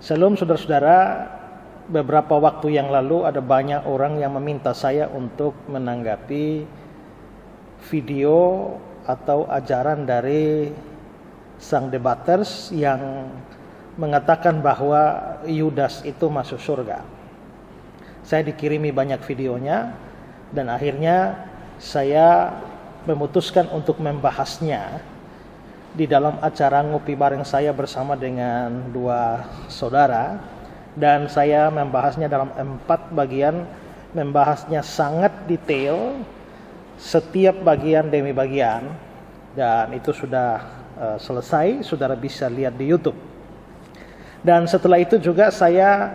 Shalom saudara-saudara, beberapa waktu yang lalu ada banyak orang yang meminta saya untuk menanggapi video atau ajaran dari sang debaters yang mengatakan bahwa Yudas itu masuk surga. Saya dikirimi banyak videonya dan akhirnya saya memutuskan untuk membahasnya di dalam acara ngopi bareng saya bersama dengan dua saudara, dan saya membahasnya dalam 4 bagian, membahasnya sangat detail setiap bagian demi bagian, dan itu sudah selesai, saudara bisa lihat di YouTube. Dan setelah itu juga saya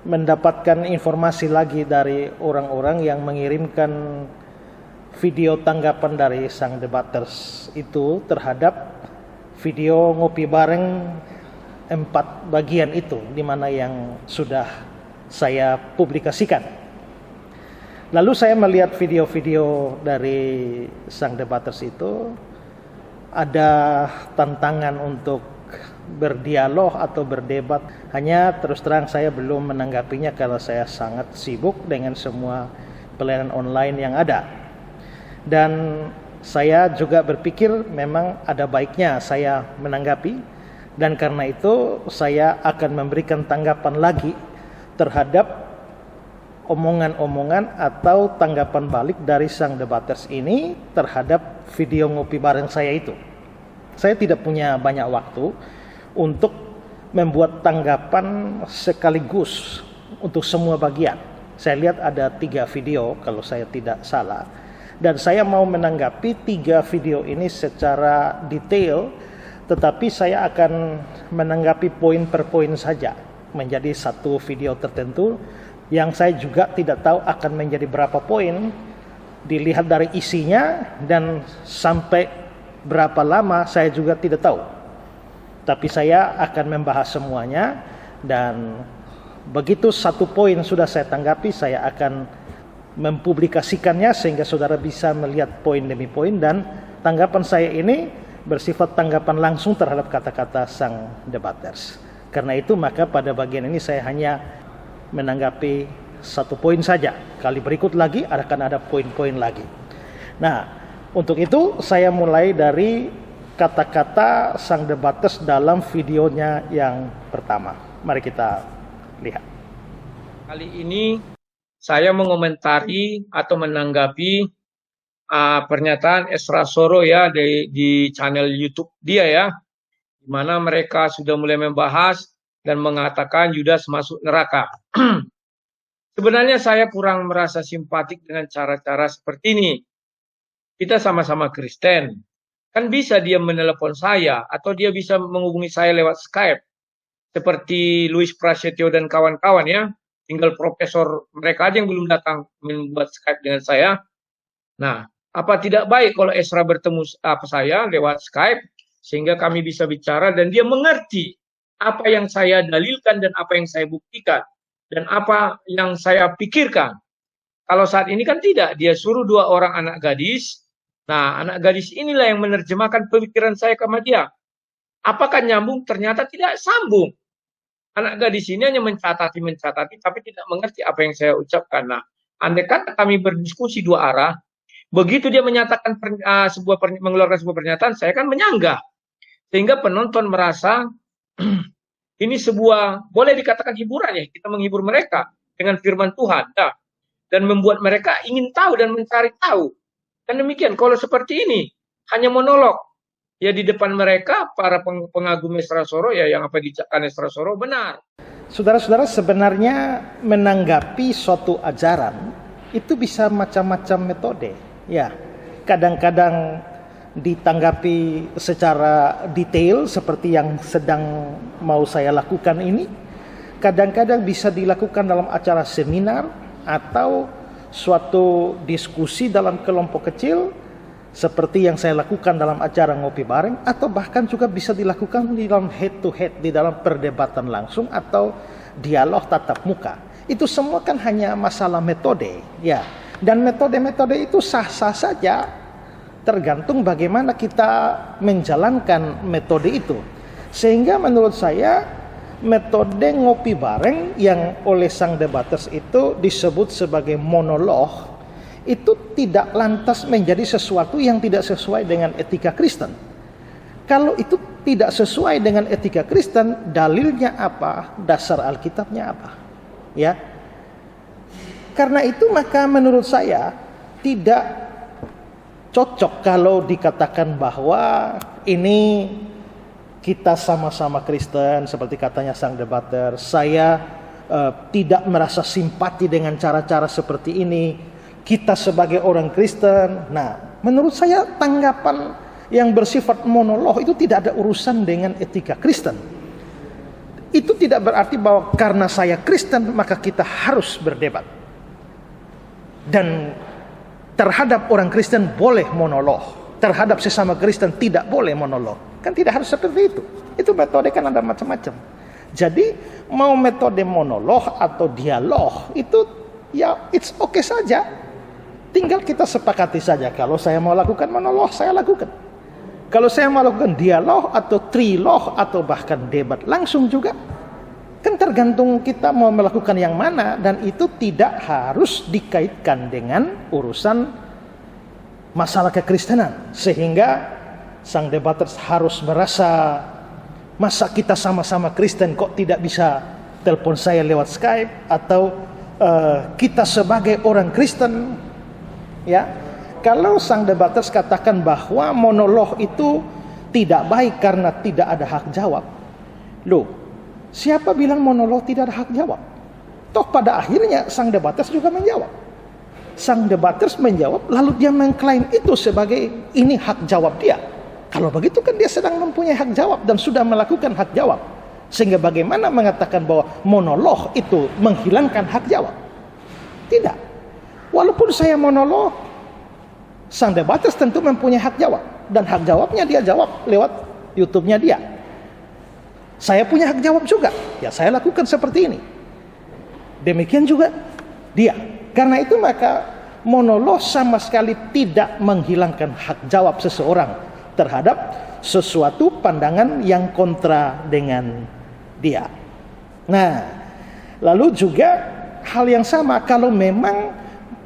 mendapatkan informasi lagi dari orang-orang yang mengirimkan video tanggapan dari sang debaters itu terhadap video ngopi bareng 4 bagian itu, di mana yang sudah saya publikasikan. Lalu saya melihat video-video dari sang debaters itu, ada tantangan untuk berdialog atau berdebat. Hanya terus terang saya belum menanggapinya karena saya sangat sibuk dengan semua pelayanan online yang ada. Dan saya juga berpikir memang ada baiknya saya menanggapi, dan karena itu saya akan memberikan tanggapan lagi terhadap omongan-omongan atau tanggapan balik dari sang debaters ini terhadap video ngopi bareng saya itu. Saya tidak punya banyak waktu untuk membuat tanggapan sekaligus untuk semua bagian. Saya lihat ada 3 video kalau saya tidak salah, dan saya mau menanggapi 3 video ini secara detail, tetapi saya akan menanggapi poin per poin saja menjadi satu video tertentu yang saya juga tidak tahu akan menjadi berapa poin dilihat dari isinya, dan sampai berapa lama saya juga tidak tahu. Tapi saya akan membahas semuanya, dan begitu satu poin sudah saya tanggapi, saya akan mempublikasikannya sehingga saudara bisa melihat poin demi poin, dan tanggapan saya ini bersifat tanggapan langsung terhadap kata-kata sang debaters. Karena itu maka pada bagian ini saya hanya menanggapi 1 poin saja. Kali berikut lagi akan ada poin-poin lagi. Nah, untuk itu saya mulai dari kata-kata sang debaters dalam videonya yang pertama. Mari kita lihat. Kali ini saya mengomentari atau menanggapi pernyataan Ezra Soro ya di channel YouTube dia ya, di mana mereka sudah mulai membahas dan mengatakan Yudas masuk neraka. Sebenarnya saya kurang merasa simpatik dengan cara-cara seperti ini. Kita sama-sama Kristen, kan bisa dia menelepon saya atau dia bisa menghubungi saya lewat Skype seperti Louis Prasetyo dan kawan-kawan ya. Tinggal profesor mereka aja yang belum datang membuat Skype dengan saya. Nah, apa tidak baik kalau Ezra bertemu saya lewat Skype sehingga kami bisa bicara dan dia mengerti apa yang saya dalilkan dan apa yang saya buktikan dan apa yang saya pikirkan. Kalau saat ini kan tidak, dia suruh 2 orang anak gadis. Nah, anak gadis inilah yang menerjemahkan pemikiran saya ke dia. Apakah nyambung? Ternyata tidak sambung. Anak gadis ini hanya mencatati, tapi tidak mengerti apa yang saya ucapkan. Nah, andai kata kami berdiskusi 2 arah, begitu dia menyatakan mengeluarkan sebuah pernyataan, saya kan menyanggah. Sehingga penonton merasa ini sebuah, boleh dikatakan hiburan ya, kita menghibur mereka dengan firman Tuhan. Nah, dan membuat mereka ingin tahu dan mencari tahu. Dan demikian, kalau seperti ini, hanya monolog. Ya di depan mereka, para pengagum Ezra Soro, ya yang apa dicakkan Ezra Soro benar. Saudara-saudara, sebenarnya menanggapi suatu ajaran itu bisa macam-macam metode. Ya, kadang-kadang ditanggapi secara detail seperti yang sedang mau saya lakukan ini. Kadang-kadang bisa dilakukan dalam acara seminar atau suatu diskusi dalam kelompok kecil, seperti yang saya lakukan dalam acara ngopi bareng, atau bahkan juga bisa dilakukan di dalam head to head, di dalam perdebatan langsung atau dialog tatap muka. Itu semua kan hanya masalah metode, ya. Dan metode-metode itu sah-sah saja, tergantung bagaimana kita menjalankan metode itu. Sehingga menurut saya metode ngopi bareng yang oleh sang debaters itu disebut sebagai monolog itu tidak lantas menjadi sesuatu yang tidak sesuai dengan etika Kristen. Kalau itu tidak sesuai dengan etika Kristen, dalilnya apa? Dasar Alkitabnya apa? Ya. Karena itu maka menurut saya tidak cocok kalau dikatakan bahwa ini kita sama-sama Kristen, seperti katanya sang debater. Saya tidak merasa simpati dengan cara-cara seperti ini. Kita sebagai orang Kristen. Nah, menurut saya tanggapan yang bersifat monolog itu tidak ada urusan dengan etika Kristen. Itu tidak berarti bahwa karena saya Kristen maka kita harus berdebat. Dan terhadap orang Kristen boleh monolog. Terhadap sesama Kristen tidak boleh monolog. Kan tidak harus seperti itu. Itu metode kan ada macam-macam. Jadi mau metode monolog atau dialog itu ya it's okay saja. Tinggal kita sepakati saja. Kalau saya mau lakukan monolog, saya lakukan. Kalau saya mau lakukan dialog atau trilog atau bahkan debat langsung juga, kan tergantung kita mau melakukan yang mana, dan itu tidak harus dikaitkan dengan urusan masalah kekristenan. Sehingga sang debaters harus merasa, masa kita sama-sama Kristen kok tidak bisa telepon saya lewat Skype, atau kita sebagai orang Kristen, ya. Kalau sang debaters katakan bahwa monolog itu tidak baik karena tidak ada hak jawab, loh, siapa bilang monolog tidak ada hak jawab? Toh pada akhirnya sang debaters juga menjawab. Sang debaters menjawab, lalu dia mengklaim itu sebagai ini hak jawab dia. Kalau begitu kan dia sedang mempunyai hak jawab dan sudah melakukan hak jawab. Sehingga bagaimana mengatakan bahwa monolog itu menghilangkan hak jawab? Tidak. Walaupun saya monolog, sang debaters tentu mempunyai hak jawab. Dan hak jawabnya dia jawab lewat YouTube-nya dia. Saya punya hak jawab juga. Ya saya lakukan seperti ini. Demikian juga dia. Karena itu maka monolog sama sekali tidak menghilangkan hak jawab seseorang terhadap sesuatu pandangan yang kontra dengan dia. Nah, lalu juga hal yang sama kalau memang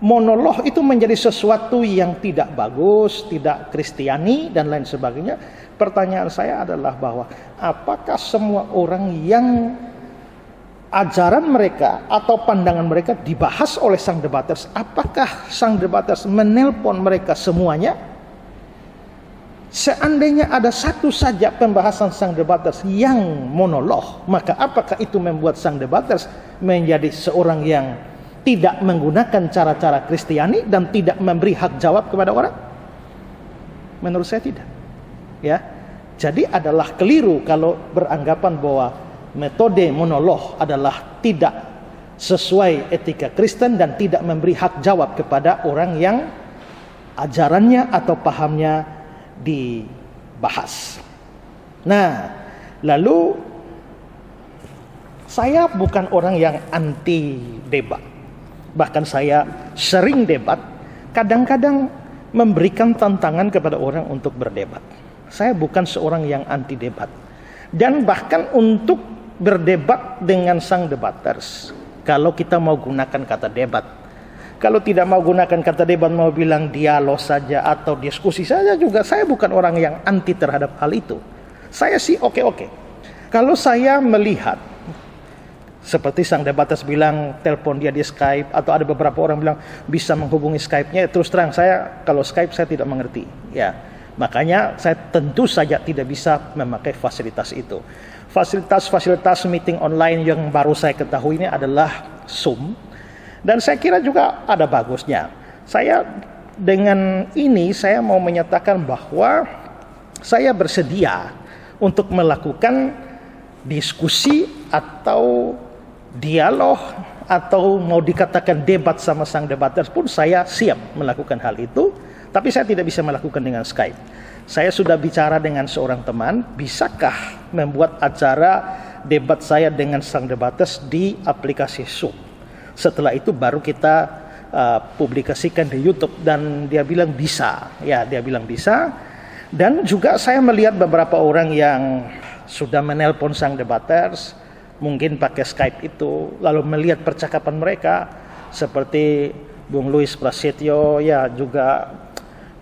monolog itu menjadi sesuatu yang tidak bagus, tidak Kristiani dan lain sebagainya, pertanyaan saya adalah bahwa apakah semua orang yang ajaran mereka atau pandangan mereka dibahas oleh sang debaters, apakah sang debaters menelpon mereka semuanya? Seandainya ada satu saja pembahasan sang debaters yang monolog, maka apakah itu membuat sang debaters menjadi seorang yang tidak menggunakan cara-cara Kristiani dan tidak memberi hak jawab kepada orang? Menurut saya tidak. Ya. Jadi adalah keliru kalau beranggapan bahwa metode monolog adalah tidak sesuai etika Kristen dan tidak memberi hak jawab kepada orang yang ajarannya atau pahamnya dibahas. Nah, lalu saya bukan orang yang anti debat. Bahkan saya sering debat, kadang-kadang memberikan tantangan kepada orang untuk berdebat. Saya bukan seorang yang anti debat. Dan bahkan untuk berdebat dengan sang debaters, kalau kita mau gunakan kata debat, kalau tidak mau gunakan kata debat, mau bilang dialog saja atau diskusi saja juga, saya bukan orang yang anti terhadap hal itu. Saya sih oke-oke. Kalau saya melihat seperti sang debaters bilang telepon dia di Skype, atau ada beberapa orang bilang bisa menghubungi Skype-nya, terus terang saya kalau Skype saya tidak mengerti. Ya, makanya saya tentu saja tidak bisa memakai fasilitas itu. Fasilitas meeting online yang baru saya ketahui ini adalah Zoom. Dan saya kira juga ada bagusnya. Saya dengan ini saya mau menyatakan bahwa saya bersedia untuk melakukan diskusi atau dialog atau mau dikatakan debat sama sang debaters pun saya siap melakukan hal itu. Tapi saya tidak bisa melakukan dengan Skype. Saya sudah bicara dengan seorang teman, bisakah membuat acara debat saya dengan sang debaters di aplikasi Zoom? Setelah itu baru kita publikasikan di YouTube, dan dia bilang bisa. Ya, dia bilang bisa. Dan juga saya melihat beberapa orang yang sudah menelpon sang debaters, mungkin pakai Skype itu, lalu melihat percakapan mereka seperti Bung Louis Prasetyo, ya juga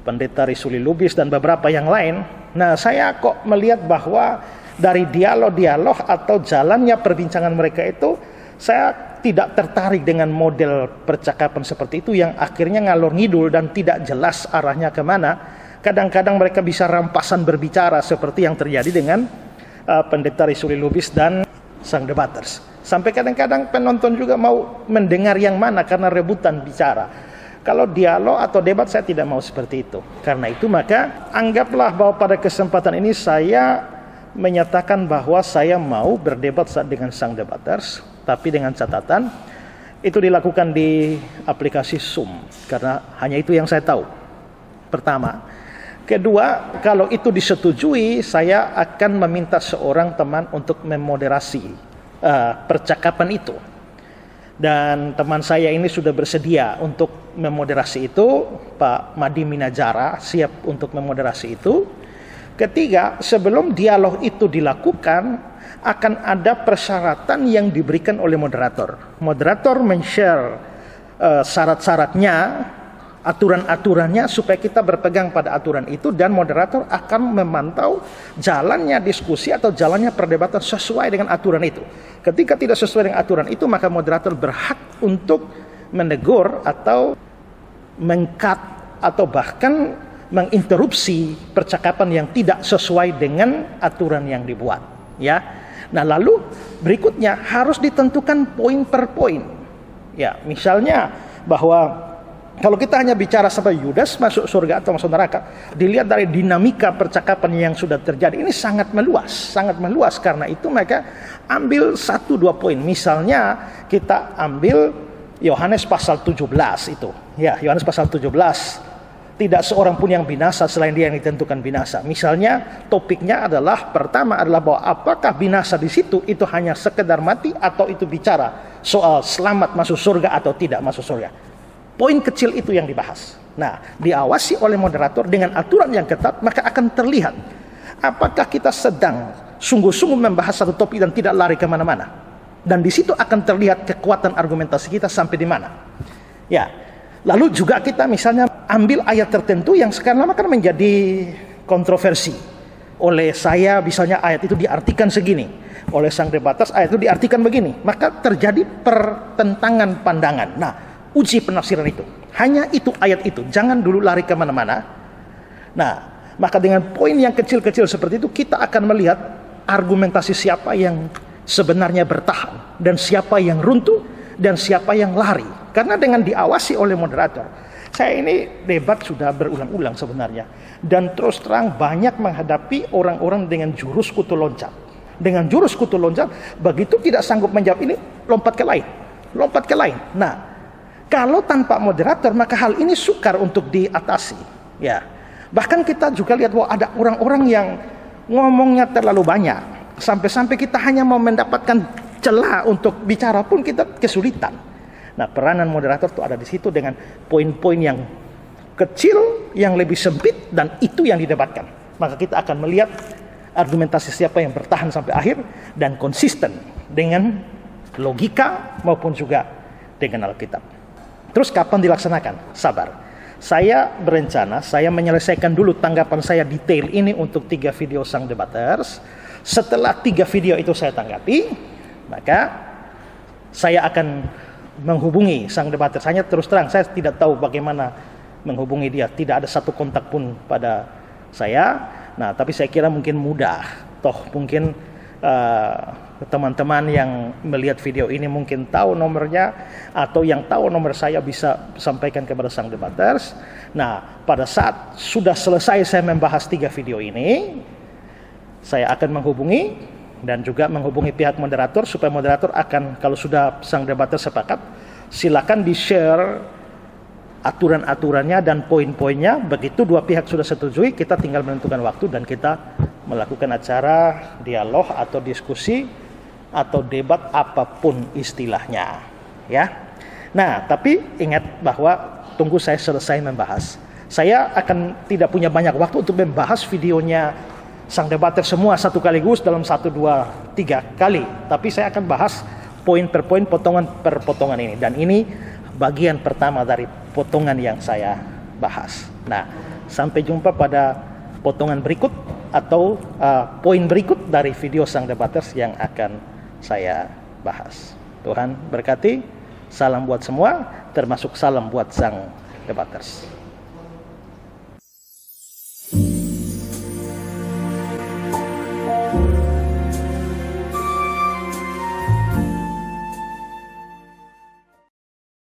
Pendeta Risuli Lubis dan beberapa yang lain. Nah, saya kok melihat bahwa dari dialog-dialog atau jalannya perbincangan mereka itu, saya tidak tertarik dengan model percakapan seperti itu yang akhirnya ngalor ngidul dan tidak jelas arahnya kemana. Kadang-kadang mereka bisa rampasan berbicara seperti yang terjadi dengan Pendeta Risuli Lubis dan sang debaters. Sampai kadang-kadang penonton juga mau mendengar yang mana karena rebutan bicara. Kalau dialog atau debat saya tidak mau seperti itu. Karena itu maka anggaplah bahwa pada kesempatan ini saya menyatakan bahwa saya mau berdebat dengan sang debaters, tapi dengan catatan itu dilakukan di aplikasi Zoom, karena hanya itu yang saya tahu. Pertama. Kedua, kalau itu disetujui, saya akan meminta seorang teman untuk memoderasi percakapan itu. Dan teman saya ini sudah bersedia untuk memoderasi itu, Pak Madi Minajara siap untuk memoderasi itu. Ketiga, sebelum dialog itu dilakukan, akan ada persyaratan yang diberikan oleh moderator. Moderator men-share syarat-syaratnya, aturan-aturannya supaya kita berpegang pada aturan itu, dan moderator akan memantau jalannya diskusi atau jalannya perdebatan sesuai dengan aturan itu. Ketika tidak sesuai dengan aturan itu, maka moderator berhak untuk menegur atau meng-cut atau bahkan menginterupsi percakapan yang tidak sesuai dengan aturan yang dibuat, ya. Nah, lalu berikutnya harus ditentukan poin per poin. Ya, misalnya bahwa kalau kita hanya bicara sampai Yudas masuk surga atau masuk neraka, dilihat dari dinamika percakapan yang sudah terjadi, ini sangat meluas. Karena itu maka ambil 1-2 poin. Misalnya kita ambil Yohanes pasal 17 itu. Ya, Yohanes pasal 17. Tidak seorang pun yang binasa selain dia yang ditentukan binasa. Misalnya topiknya adalah, pertama adalah bahwa apakah binasa di situ itu hanya sekedar mati atau itu bicara soal selamat masuk surga atau tidak masuk surga. Poin kecil itu yang dibahas. Nah, diawasi oleh moderator dengan aturan yang ketat, maka akan terlihat apakah kita sedang sungguh-sungguh membahas satu topik dan tidak lari kemana-mana. Dan di situ akan terlihat kekuatan argumentasi kita sampai di mana. Ya, lalu juga kita misalnya ambil ayat tertentu yang sekarang lama kan menjadi kontroversi. Oleh saya misalnya ayat itu diartikan segini, oleh sang debaters ayat itu diartikan begini, maka terjadi pertentangan pandangan. Nah, uji penafsiran itu. Hanya itu ayat itu. Jangan dulu lari kemana-mana. Nah, maka dengan poin yang kecil-kecil seperti itu, kita akan melihat argumentasi siapa yang sebenarnya bertahan, dan siapa yang runtuh, dan siapa yang lari. Karena dengan diawasi oleh moderator. Saya ini debat sudah berulang-ulang sebenarnya. Dan terus terang banyak menghadapi orang-orang dengan jurus kutu loncat. Dengan jurus kutu loncat, begitu tidak sanggup menjawab ini, lompat ke lain. Lompat ke lain. Nah, kalau tanpa moderator, maka hal ini sukar untuk diatasi. Ya, bahkan kita juga lihat bahwa ada orang-orang yang ngomongnya terlalu banyak, sampai-sampai kita hanya mau mendapatkan celah untuk bicara pun kita kesulitan. Nah, peranan moderator itu ada di situ dengan poin-poin yang kecil, yang lebih sempit, dan itu yang didebatkan. Maka kita akan melihat argumentasi siapa yang bertahan sampai akhir dan konsisten dengan logika maupun juga dengan Alkitab. Terus kapan dilaksanakan? Sabar. Saya berencana, saya menyelesaikan dulu tanggapan saya detail ini untuk 3 video sang debaters. Setelah 3 video itu saya tanggapi, maka saya akan menghubungi sang debaters. Hanya terus terang, saya tidak tahu bagaimana menghubungi dia. Tidak ada satu kontak pun pada saya. Nah, tapi saya kira mungkin mudah. Toh mungkin teman-teman yang melihat video ini mungkin tahu nomornya, atau yang tahu nomor saya bisa sampaikan kepada sang debaters. Nah, pada saat sudah selesai saya membahas 3 video ini, saya akan menghubungi dan juga menghubungi pihak moderator, supaya moderator akan, kalau sudah sang debaters sepakat, silakan di-share aturan-aturannya dan poin-poinnya. Begitu dua pihak sudah setujui, kita tinggal menentukan waktu dan kita melakukan acara dialog atau diskusi atau debat apapun istilahnya, ya. Nah, tapi ingat bahwa tunggu saya selesai membahas. Saya akan tidak punya banyak waktu untuk membahas videonya sang debater semua satu kaligus dalam 1, 2, 3 kali. Tapi saya akan bahas poin per poin, potongan per potongan ini. Dan ini bagian pertama dari potongan yang saya bahas. Nah, sampai jumpa pada potongan berikut atau poin berikut dari video sang debaters yang akan saya bahas. Tuhan berkati. Salam buat semua, termasuk salam buat sang debaters.